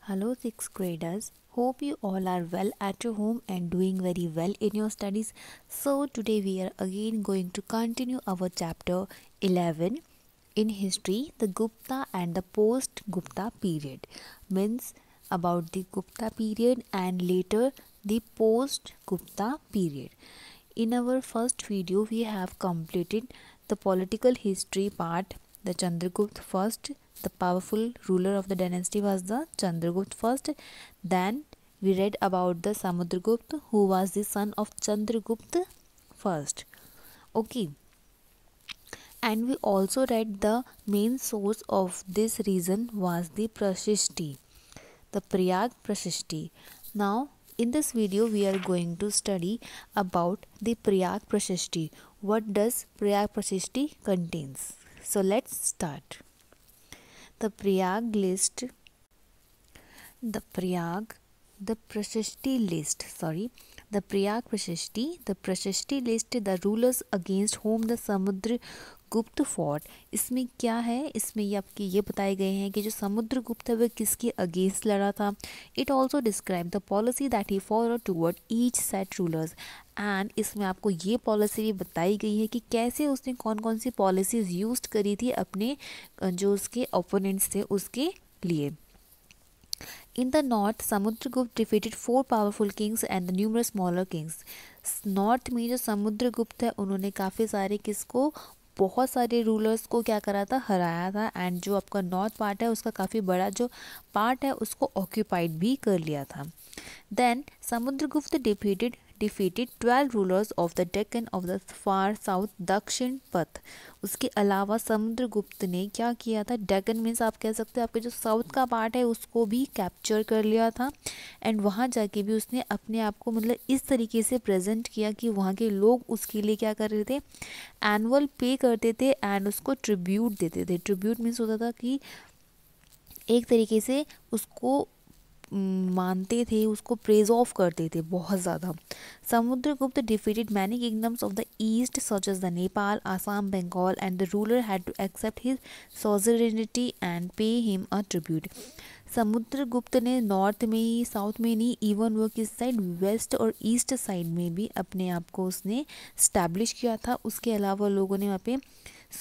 Hello, sixth graders. Hope you all are well at your home and doing very well in your studies. So, today we are again going to continue our chapter 11 in history, the Gupta and the post Gupta period. Means about the Gupta period and later the post Gupta period. In our first video, we have completed the political history part. The Chandragupta first, the powerful ruler of the dynasty was the Chandragupta first. Then we read about the Samudragupta, who was the son of Chandragupta first. Okay. And we also read the main source of this reason was the Prashishti, the Prayag Prashishti. Now in this video we are going to study about the Prayag Prashishti. What does Prayag Prashishti contains? So let's start. The Prayag list, the Prayag Prashishti list, the rulers against whom the Samudragupta fought. इसमें क्या है, इसमें ये आपके ये बताए गए हैं कि जो समुद्रगुप्त है वह किसके अगेंस्ट लड़ा था. It also describe the policy that he follow toward each set rulers. And इसमें आपको ये पॉलिसी भी बताई गई है कि कैसे उसने कौन कौन सी पॉलिसीज यूज करी थी अपने जो उसके ओपोनेंट्स थे उसके लिए. In the north, Samudragupta defeated 4 powerful kings and the numerous smaller kings. North में जो समुद्रगुप्त है उन्होंने काफ़ी सारे किसको, बहुत सारे रूलर्स को क्या करा था, हराया था. एंड जो आपका नॉर्थ पार्ट है उसका काफ़ी बड़ा जो पार्ट है उसको ऑक्यूपाइड भी कर लिया था. Then Samudragupta defeated 12 rulers of the Deccan of the far south दक्षिण पथ. उसके अलावा समुद्रगुप्त ने क्या किया था, डेक्कन मीन्स आप कह सकते हैं आपके जो साउथ का पार्ट है उसको भी कैप्चर कर लिया था. एंड वहाँ जाके भी उसने अपने आप को मतलब इस तरीके से प्रेजेंट किया कि वहाँ के लोग उसके लिए क्या कर रहे थे, एनुअल पे करते थे एंड उसको ट्रिब्यूट देते थे. ट्रिब्यूट मीन्स होता था कि एक तरीके से उसको मानते थे, उसको प्रेज ऑफ करते थे बहुत ज़्यादा. Samudragupta defeated many kingdoms of the east such as the Nepal, Assam, Bengal and the ruler had to accept his sovereignty and pay him a tribute. Samudragupta ने नॉर्थ में ही, साउथ में नहीं, इवन वो किस साइड, वेस्ट और ईस्ट साइड में भी अपने आप को उसने स्टैब्लिश किया था. उसके अलावा लोगों ने वहाँ पे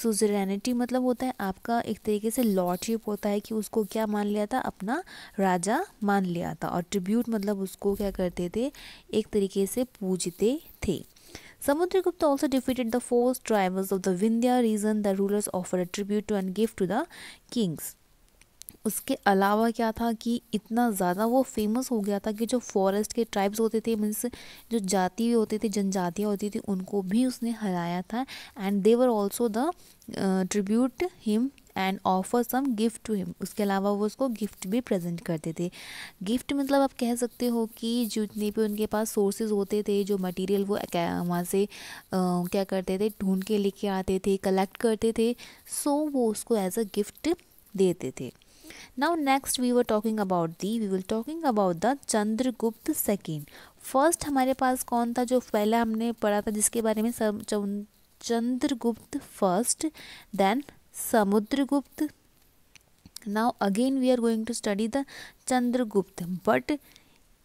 सुजरेनिटी मतलब होता है आपका एक तरीके से लॉर्डशिप होता है कि उसको क्या मान लिया था, अपना राजा मान लिया था. और ट्रिब्यूट मतलब उसको क्या करते थे, एक तरीके से पूजते थे. Samudragupta also defeated the 4 tribes of the Vindhya region. The rulers offered a tribute and gift to the kings. उसके अलावा क्या था कि इतना ज़्यादा वो फेमस हो गया था कि जो फॉरेस्ट के ट्राइब्स होते थे, मीन्स जो जाति होते थे, जनजातियाँ होती थी, उनको भी उसने हराया था. And they were also the tribute him and offer some gift to him. उसके अलावा वो उसको गिफ्ट भी प्रेजेंट करते थे. गिफ्ट मतलब आप कह सकते हो कि जितने भी उनके पास सोर्सेज होते थे, जो मटेरियल वो वहाँ से क्या करते थे, ढूंढ के लेके आते थे, कलेक्ट करते थे. सो वो उसको एज अ गिफ्ट देते थे. Now next we will talking about the Chandragupta second. First हमारे पास कौन था, जो पहले हमने पढ़ा था जिसके बारे में, Chandragupta first, then Samudragupta. Now again we are going to study the Chandragupta, but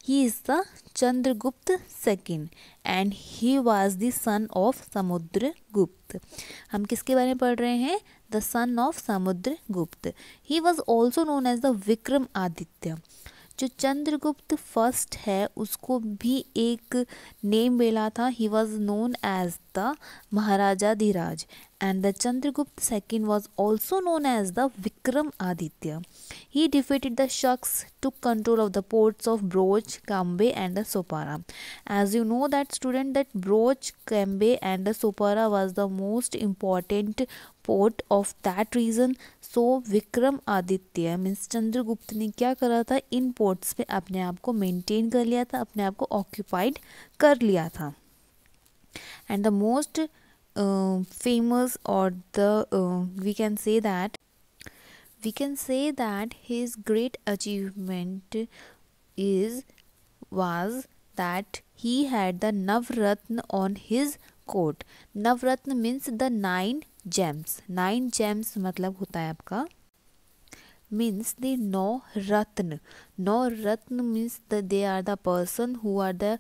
he is the Chandragupta second and he was the son of Samudragupta. हम किसके बारे में पढ़ रहे हैं, the son of Samudragupta. He was also known as the Vikram Aditya. जो Chandragupta first है उसको भी एक नेम मिला था, he was known as the Maharajadhiraj. And the Chandragupta second was also known as the Vikramaditya. He defeated the Shaks, took control of the ports of Broch, Kambe and the Sopara. As you know that student, that Broch, Kambe and the Sopara was the most important port of that region. So Vikram Aditya means Chandragupta ने क्या करा था, इन ports पे अपने आप को maintain कर लिया था, अपने आप को ऑक्यूपाइड कर लिया था. And the most famous or the we can say that his great achievement was that he had the Navratna on his court. Navratna means the 9 gems. 9 gems मतलब होता है आपका means the now Ratna. Now Ratna means that they are the person who are the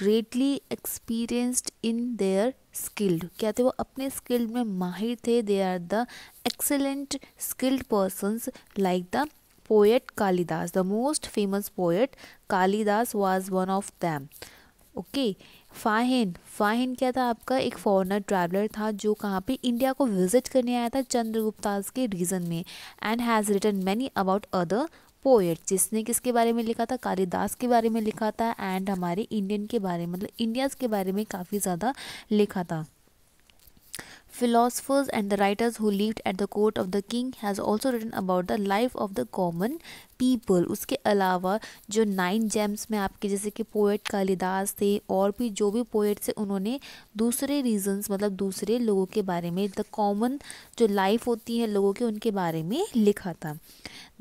greatly experienced in their skilled. क्या थे वो? अपने skilled में माहिर थे. They are the excellent skilled persons like the poet Kalidas. The most famous poet Kalidas was one of them. Okay. फाहिन क्या था आपका? एक फॉरेनर ट्रैवलर था जो कहाँ पे? इंडिया को विजिट करने आया था चंद्रगुप्तास के रीजन में. And has written many about other poet. जिसने किसके बारे में लिखा था? कालिदास के बारे में लिखा था. एंड हमारे इंडियन के बारे में, मतलब इंडियाज़ के बारे में काफ़ी ज़्यादा लिखा था. Philosophers and the writers who lived at the court of the king has also written about the life of the common people. उसके अलावा जो 9 जेम्स में आपके जैसे कि पोएट कालिदास थे और भी जो भी पोएट्स थे उन्होंने दूसरे रीजन्स मतलब दूसरे लोगों के बारे में, द कॉमन जो लाइफ होती है लोगों के, उनके बारे में लिखा था.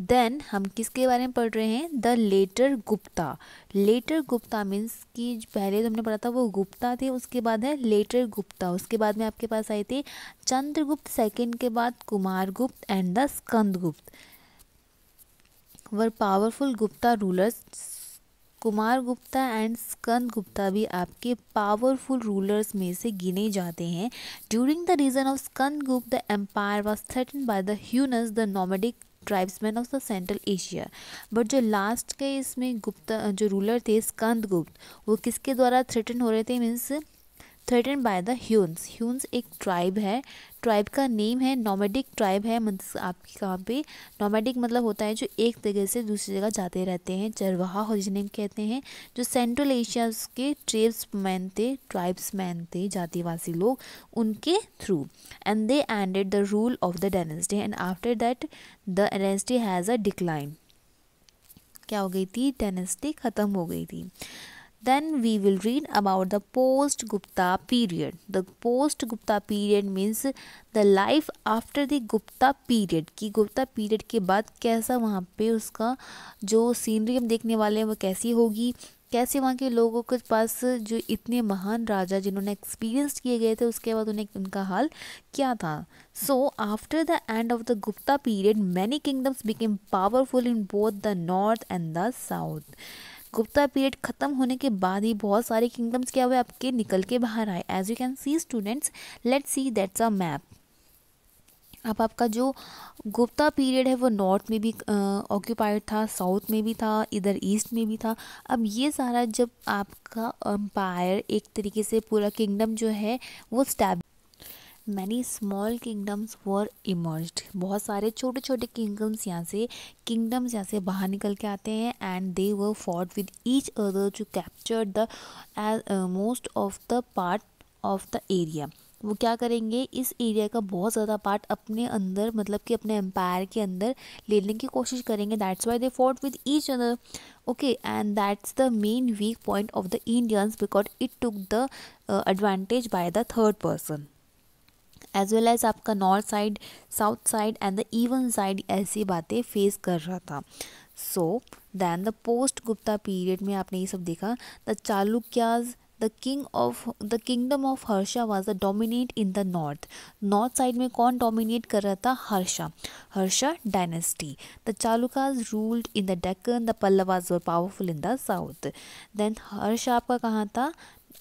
देन हम किसके बारे में पढ़ रहे हैं? The later Gupta. Later Gupta means कि पहले तो हमने पढ़ा था वो गुप्ता थे, उसके बाद है लेटर गुप्ता. उसके बाद में आपके पास आए थे चंद्रगुप्त सेकंड के बाद Kumaragupta and the Skandagupta. Were powerful Gupta rulers. Kumar Gupta and Skanda Gupta भी आपके पावरफुल रूलर्स में से गिने जाते हैं. During the reign of Skanda Gupta the empire was threatened by the Huns the nomadic tribesman of the central Asia. But जो लास्ट के इसमें गुप्ता जो रूलर थे स्कंद गुप्त, वो किसके द्वारा थ्रेटन हो रहे थे? Means threaten by the Huns. Huns एक ट्राइब है, ट्राइब का नेम है, नोमैडिक ट्राइब है. मतलब आपके कहाँ पे नोमैडिक मतलब होता है जो एक जगह से दूसरी जगह जाते रहते हैं, चरवाहा ओरिजिनेम कहते हैं. जो सेंट्रल एशिया के ट्राइब्समैन थे जातिवासी लोग, उनके through. And they ended the rule of the dynasty and after that the dynasty has a decline. क्या हो गई थी? डायनेस्टी ख़त्म हो गई थी. Then we will read about the post-Gupta period. The post-Gupta period means the life after the Gupta period. कि Gupta period के बाद कैसा वहाँ पे उसका जो सीनरी हम देखने वाले हैं वो कैसी होगी, कैसे वहाँ के लोगों के पास जो इतने महान राजा जिन्होंने एक्सपीरियंस किए गए थे उसके बाद उन्हें उनका हाल क्या था. So after the end of the Gupta period many kingdoms became powerful in both the north and the south. Gupta period ख़त्म होने के बाद ही बहुत सारे किंगडम्स क्या हुए आपके निकल के बाहर आए. As you can see students, let's see that's a map. अब आपका जो गुप्ता पीरियड है वो नॉर्थ में भी ऑक्यूपाइड था, साउथ में भी था, इधर ईस्ट में भी था. अब ये सारा जब आपका एम्पायर एक तरीके से पूरा किंगडम जो है वो स्टैब मैनी स्मॉल किंगडम्स वर इमर्ज्ड. बहुत सारे छोटे छोटे किंगडम्स यहाँ से बाहर निकल के आते हैं. And they were fought with each other to capture the most of the part of the area. वो क्या करेंगे? इस एरिया का बहुत ज़्यादा पार्ट अपने अंदर मतलब कि अपने एम्पायर के अंदर लेने की कोशिश करेंगे. That's why they fought with each other. Okay, and that's the main weak point of the Indians because it took the advantage by the third person. As well as आपका north side, south side and the even side ऐसी बातें face कर रहा था. So then the post Gupta period में आपने ये सब देखा. The Chalukyas the kingdom of Harsha was the dominate in the north. North side में कौन डोमिनेट कर रहा था? Harsha dynasty. The Chalukyas ruled in the Deccan. The Pallavas were powerful in the south. Then Harsha आपका कहाँ था?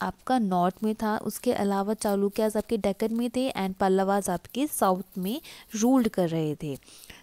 आपका नॉर्थ में था. उसके अलावा चालुक्याज आपके डेक्कन में थे एंड पल्लवाज आपके साउथ में रूल्ड कर रहे थे.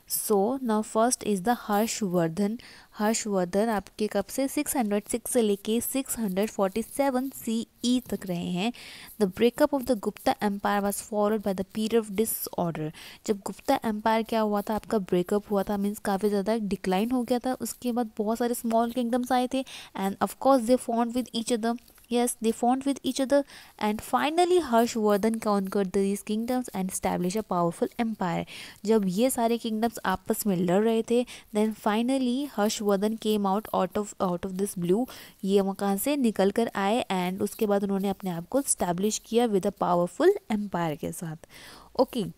So now first is the Harshvardhan. Harshvardhan आपके कब से 606 से लेके 647 CE तक रहे हैं. The breakup of the Gupta empire was followed by the period of disorder. जब गुप्ता एम्पायर क्या हुआ था? आपका ब्रेकअप हुआ था, मीन्स काफ़ी ज़्यादा डिक्लाइन हो गया था. उसके बाद बहुत सारे स्मॉल किंगडम्स आए थे and of course they fond with each other. Yes, they fought with each other and finally Harshvardhan conquered these kingdoms and established a powerful empire. जब ये सारे kingdoms आपस में लड़ रहे थे then finally Harshvardhan came out of this blue. ये वहाँ से निकल कर आए and उसके बाद उन्होंने अपने आप को establish किया with a powerful empire के साथ. Okay,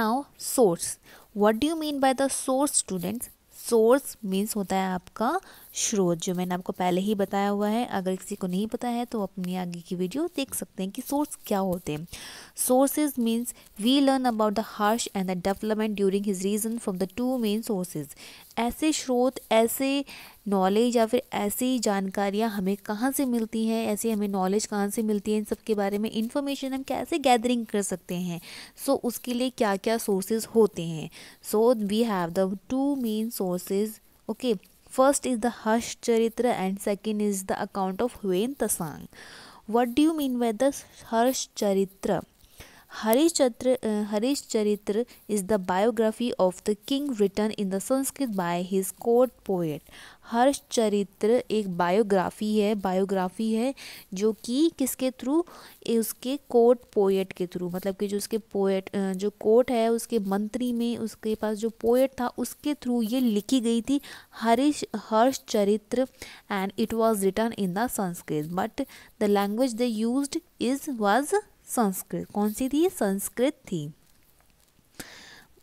now source. What do you mean by the source, students? Source means होता है आपका स्रोत, जो मैंने आपको पहले ही बताया हुआ है। अगर किसी को नहीं पता है तो अपनी आगे की वीडियो देख सकते हैं कि सोर्स क्या होते हैं। Sources means we learn about the Harsh and the development during his reign from the two main sources. ऐसे स्रोत, ऐसे नॉलेज या फिर ऐसी जानकारियाँ हमें कहाँ से मिलती हैं, ऐसी हमें नॉलेज कहाँ से मिलती है, इन सब के बारे में इंफॉर्मेशन हम कैसे गैदरिंग कर सकते हैं। सो उसके लिए क्या क्या सोर्सेज होते हैं। So we have the two main sources. Okay, first is the Harsh Charitra and second is the account of Huen Tasang. What do you mean by the Harsh Charitra? Harish Charitra is the biography of the king written in the Sanskrit by his court poet. हर्ष चरित्र एक biography है जो कि किसके through, उसके court poet के through, मतलब कि जो उसके पोएट, जो कोर्ट है उसके मंत्री में उसके पास जो पोएट था उसके थ्रू ये लिखी गई थी Harshacharita, and it was written in the Sanskrit, but the language they used was Sanskrit. कौन सी थी? संस्कृत थी।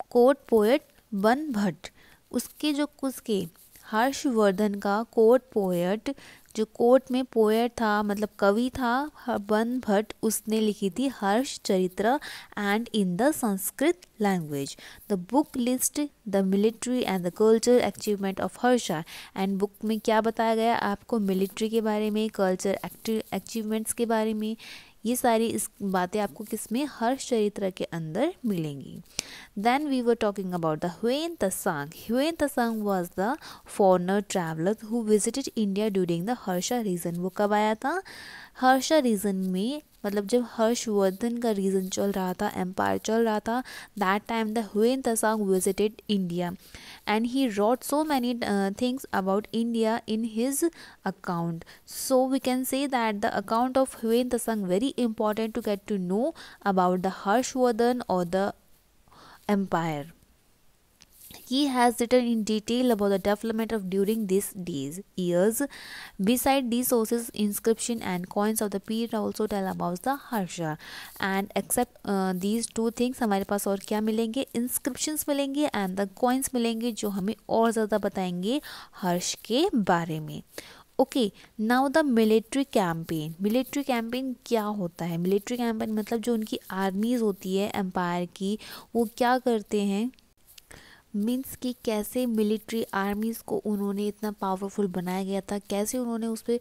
कोर्ट पोएट बन भट्ट, उसके जो उसके हर्षवर्धन का कोर्ट पोएट, जो कोर्ट में पोएट था मतलब कवि था बन भट्ट, उसने लिखी थी Harshacharita and in the Sanskrit language. The book list the military and the culture achievement of Harsha, and book में क्या बताया गया आपको? मिलिट्री के बारे में, कल्चर अचीवमेंट्स के बारे में। ये सारी इस बातें आपको किसमें? हर्ष चरित्र के अंदर मिलेंगी। Then we were talking about the Hiuen Tsang. Hiuen Tsang was the foreigner traveller who visited India during the Harsha reign. वो कब आया था? हर्षा रीजन में, मतलब जब हर्षवर्धन का रीजन चल रहा था, एम्पायर चल रहा था, that time the Hiuen Tsang visited India and he wrote so many things about India in his account. So we can say that the account of Huen Tasang very important to get to know about the Harshvardhan or the empire. He has written in detail about the development of during these years. Beside these sources, inscription and coins of the period also tell about the Harsha. And except these two things, हमारे पास और क्या मिलेंगे? inscriptions मिलेंगे and the coins मिलेंगे, जो हमें और ज़्यादा बताएंगे हर्ष के बारे में। Okay, now the military campaign. Military campaign क्या होता है? मिलिट्री कैंपेन मतलब जो उनकी आर्मीज़ होती है एम्पायर की, वो क्या करते हैं, मीन्स कि कैसे मिलिट्री आर्मीज़ को उन्होंने इतना पावरफुल बनाया गया था, कैसे उन्होंने उस पर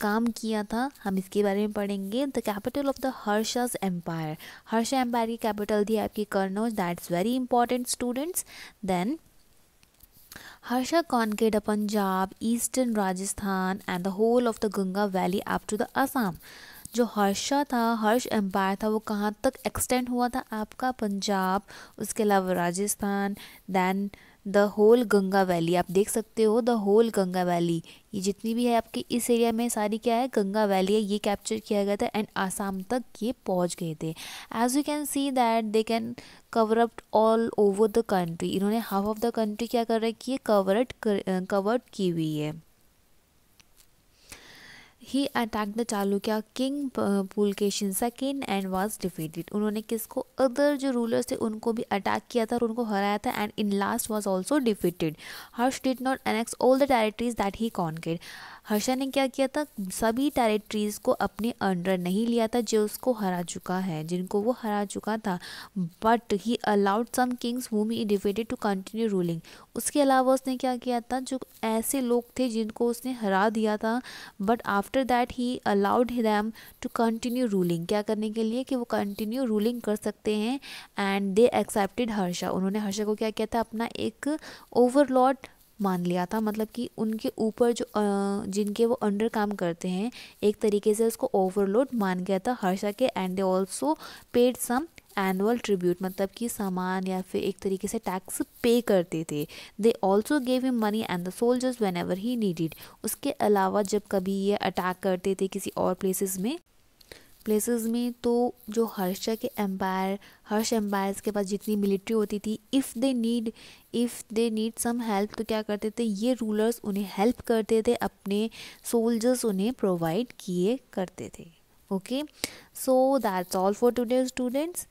काम किया था, हम इसके बारे में पढ़ेंगे। The capital of the Harsha's empire. Harsha empire की कैपिटल थी आपकी Kannauj. That's very important students. देन Harsha conquered a Punjab, eastern Rajasthan and the whole of the Ganga Valley up to the Assam. जो हर्षा था, हर्ष एम्पायर था, वो कहाँ तक एक्सटेंड हुआ था आपका? पंजाब, उसके अलावा Rajasthan, then the whole Ganga valley. आप देख सकते हो द होल गंगा वैली, ये जितनी भी है आपके इस एरिया में सारी क्या है? गंगा वैली है। ये कैप्चर किया गया था एंड आसाम तक ये पहुंच गए थे। As you can see that they can cover up all over the country. इन्होंने हाफ ऑफ द कंट्री क्या कर रखी है? कवर्ड की हुई है। He attack the Chalukya king Pulakeshin second and was defeated. उन्होंने किसको? अदर जो रूलर्स थे उनको भी अटैक किया था और उनको हराया था and in last was also defeated. Harsh did not annex all the territories that he conquered. Harsha ने क्या किया था? सभी टेरिटरीज को अपने अंडर नहीं लिया था जो उसको हरा चुका है, जिनको वो हरा चुका था, but he allowed some kings whom he defeated to continue ruling। उसके अलावा उसने क्या किया था? जो ऐसे लोग थे जिनको उसने हरा दिया था, but after that he allowed them to continue ruling. क्या करने के लिए? कि वो कंटिन्यू रूलिंग कर सकते हैं। And they accepted Harsha. उन्होंने हर्षा को क्या किया था? अपना एक ओवरलॉर्ड मान लिया था, मतलब कि उनके ऊपर जो जिनके वो अंडर काम करते हैं, एक तरीके से उसको ओवरलोड मान गया था हर्षा के। And they also paid some annual tribute, मतलब कि सामान या फिर एक तरीके से टैक्स पे करते थे। They also gave him money and the soldiers when ever he needed. उसके अलावा जब कभी ये अटैक करते थे किसी और प्लेसेस में, तो जो हर्ष एम्पायर्स के पास जितनी मिलिट्री होती थी, if they need some help, तो क्या करते थे? ये रूलर्स उन्हें हेल्प करते थे, अपने सोल्जर्स उन्हें प्रोवाइड किए करते थे। Okay, so that's all for today students.